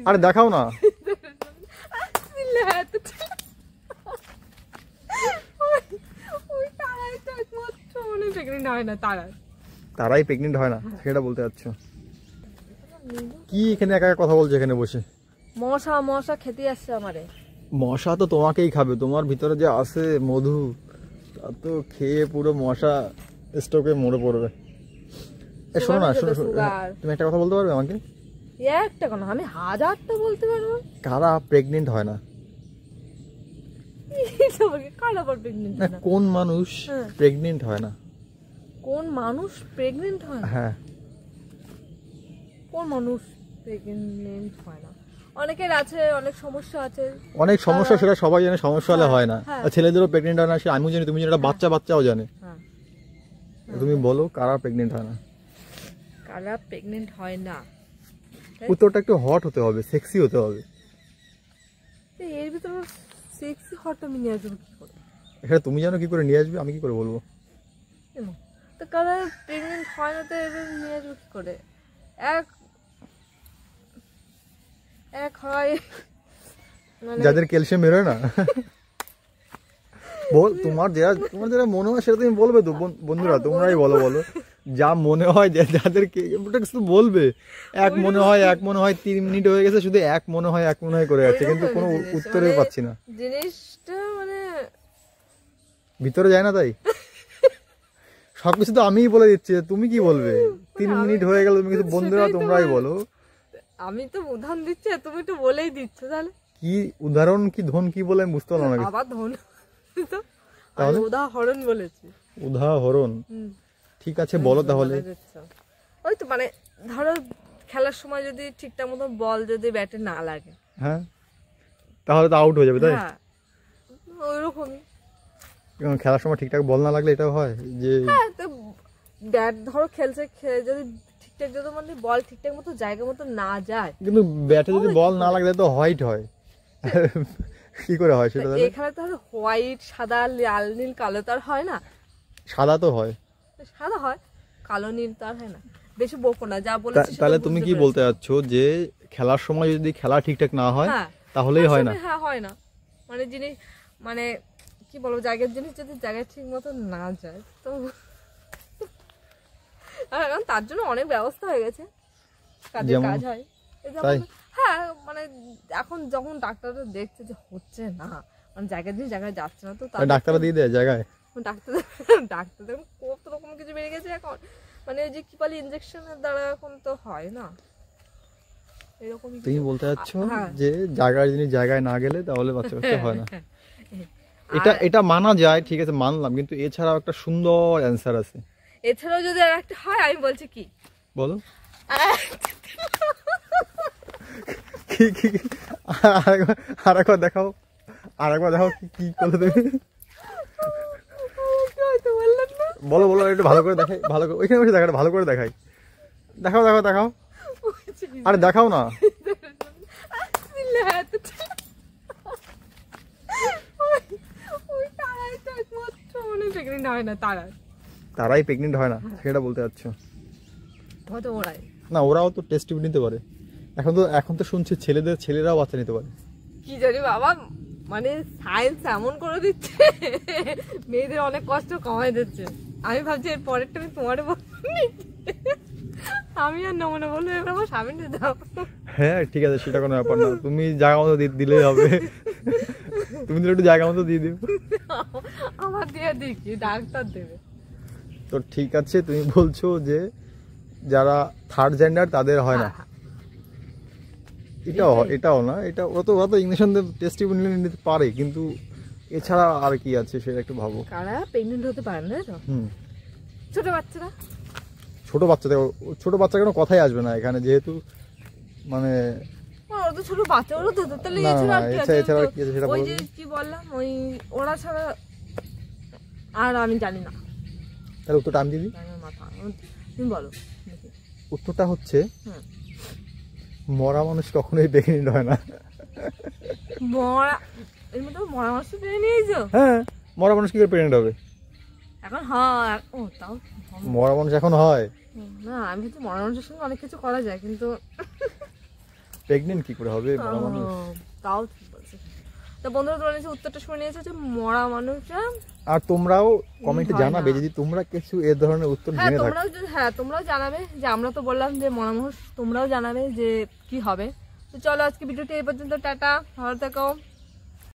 আরে দেখাও না। তারাই প্রেগনেন্ট হয় না সেটা বলতে চাচ্ছ? কি এখানে একা একা কথা বলছো এখানে বসে? মশা মশা খেতে আসছে আমারে। মশা তো তোমাকেই খাবে, তোমার ভিতরে যে আছে মধু তা তো খেয়ে পুরো মশা স্টকে মরে পড়বে। শোনো না, শোনো, তুমি একটা কথা বলতে পারবে আমাকে? একটা কেন, আমি হাজারটা বলতে পারবো। কারা প্রেগনেন্ট হয় না? কোন মানুষ প্রেগনেন্ট হয় না? কোন মানুষ প্রেগনেন্ট হয় না? হ্যাঁ, কোন মানুষ প্রেগনেন্ট হয় না? অনেকের আছে, অনেক সমস্যা আছে। অনেক সমস্যা, সেটা সবাই জানে, সমস্যা হলে হয় না। ছেলেদেরও প্রেগনেন্ট হয় না, সে আমিও জানি, তুমি জানি, একটা বাচ্চাও জানে। তুমি বলো কারা প্রেগনেন্ট হয় না? কারা প্রেগনেন্ট হয় না? উত্তরটা একটু হট হতে হবে, সেক্সি হতে হবে। এর ভিতরে সেক্সি হট আমি নিয়ে আসবো কি করে? এটা তুমি জানো কি করে নিয়ে আসবে, আমি কি করে বলবো? তো কারা প্রেগনেন্ট হয় না তো এবার নিয়ে আসবো কি করে? এক হয় যাদের ক্যালসিয়াম বেরোয় না। বল, তোমার যেটা মনে হয় সেটা তুমি বলবে তো। বন্ধুরা তোমরাই বলো যা মনে হয়, যাদের কিছু বলবে। এক মনে হয় 3 মিনিট হয়ে গেছে, শুধু এক মনে হয় করে যাচ্ছে, কিন্তু কোনো উত্তরে পাচ্ছি না। জিনিসটা মানে ভিতরে যায় না, তাই সবকিছু তো আমিই বলে দিচ্ছি, তুমি কি বলবে? 3 মিনিট হয়ে গেল, তুমি কিছু, বন্ধুরা তোমরাই বলো। আমি তো উদাহরণ দিচ্ছি, তুমি তো বলেই দিচ্ছ। তাহলে কি উদাহরণ, কি ধন, কি বলে বুঝতে পারলাম না। আবার ধন, তাহলে উদাহরণ বলেছি। উদাহরণ, ঠিক আছে বলো তাহলে। ওই তো মানে ধরো খেলার সময় যদি ঠিকঠাক মতো বল যদি ব্যাটে না লাগে, হ্যাঁ, তাহলে তো আউট হয়ে যাবে, তাই? হ্যাঁ, ওইরকমই। খেলার সময় ঠিকঠাক বল না লাগলে এটাও হয় যে ব্যাট ধরো খেলছে, যদি ঠিকঠাক যদি মানে বল ঠিকঠাক মতো জায়গা মতো না যায়, কিন্তু ব্যাটে যদি বল না লাগলে তো হোয়াইট হয়। কি করে হয় সেটা? এখানে তো হোয়াইট, সাদা, লাল, নীল, কালো তো আর হয় না। সাদা তো হয়, সাদা হয়, কালো নীল তো আর হয় না। বেশি বকো না, যা বলেছি। তাহলে তুমি কি বলতে চাচ্ছ যে খেলার সময় যদি খেলা ঠিকঠাক না হয় তাহলেই হয় না? হ্যাঁ, হয় না। মানে জিনিস, মানে কি বলবো, জায়গার জিনিস যদি জায়গায় ঠিক মতো না যায় তো এখন তার জন্য অনেক ব্যবস্থা হয়ে গেছে, কাজ হয়। হ্যাঁ, মানে এখন যখন ডাক্তাররা দেখছে যে হচ্ছে না, মানে জায়গার জিনিস জায়গায় যাচ্ছে না, তো ডাক্তাররা দিয়ে দেয় জায়গায়। ডাক্তারদের কত রকম কিছু বেড়ে গেছে এখন, মানে ওই যে কি বলে ইনজেকশনের দ্বারা এখন তো হয় না এরকম। তুমি বলতে চাচ্ছ যে জায়গার জিনিস জায়গায় না গেলে তাহলে বাচ্চা হয় না? এটা মানা যায়, ঠিক আছে, মানলাম, কিন্তু এছাড়াও একটা সুন্দর অ্যান্সার আছে। এছাড়াও যদি আর একটা হয়, আমি বলছি কি, বলো। কি আরেকবার দেখাও, কি করলে তুমি? বলো একটু ভালো করে দেখাই, ভালো করে ওইখানে বসে দেখাটা ভালো করে দেখাই। দেখাও। আরে দেখাও না। তারাই প্রেগনেন্ট হয় না সেটা বলতে চাচ্ছ? না, ওরাও তো টেস্ট টিউব নিতে পারে। এখন তো শুনছি ছেলেরাও বাচ্চা নিতে পারে। কি জানি বাবা, মানে সায়েন্স এমন করে দিচ্ছে, মেয়েদের অনেক কষ্ট কমাই দিচ্ছে। আমি ভাবছি এর পরেরটা আমি তোমার আমি আর নমুনা বলবো, এবার আমার স্বামী দাও। হ্যাঁ, ঠিক আছে, সেটা কোনো ব্যাপার না, তুমি জায়গা মতো দিলেই হবে। তুমি তো একটু জায়গা মতো দিয়ে দিও। আমার দিয়ে দেখি, ডাক্তার দেবে তো। ঠিক আছে, তুমি বলছো যে যারা থার্ড জেন্ডার তাদের হয় না। এটাও না, ওরা তো ইঞ্জেকশন টেস্ট টিউব নিতে পারে, কিন্তু এছাড়া আর কি আছে সেটা একটু ভাবো। কারা প্রেগন্যান্ট হতে পারে না? তো ছোট বাচ্চারা। ছোট বাচ্চা কোনো কথাই আসবে না এখানে, যেহেতু মানে ওরা তো ছোট বাচ্চা, ওরা তো তাহলে এছাড়া কি আছে সেটা বলো। ওই যে কি বললাম, ওই ওরা ছাড়া আর আমি জানি না। তাহলে উত্তরটা আমি দিই। তুমি বলো। উত্তরটা হচ্ছে মরা মানুষ কখনোই প্রেগনেন্ট হয় না। মরা মানুষ প্রেগনেন্ট নিয়েছো? হ্যাঁ, মরা মানুষ কি করে প্রেগনেন্ট হবে? এখন হয়, ও তাও মরা মানুষ এখন হয় না। আমি তো মরা মানুষের সঙ্গে অনেক কিছু করা যায়, কিন্তু প্রেগনেন্ট কি করে হবে মরা মানুষ? তাও ঠিক বলছে। তো বন্ধুরা তোমরা নিশ্চয়ই উত্তরটা শুনে নিয়েছো যে মরা মানুষরা। আর তোমরাও কমেন্টে জানাবে যদি তোমরা কিছু এ ধরনের উত্তর জেনে থাকো। তোমরাও জানাবে যে আমরা তো বললাম যে মরা মানুষ, তোমরাও জানাবে যে কি হবে। তো চলো আজকে ভিডিওটি এই পর্যন্ত, টাটা, ভালো থেকো।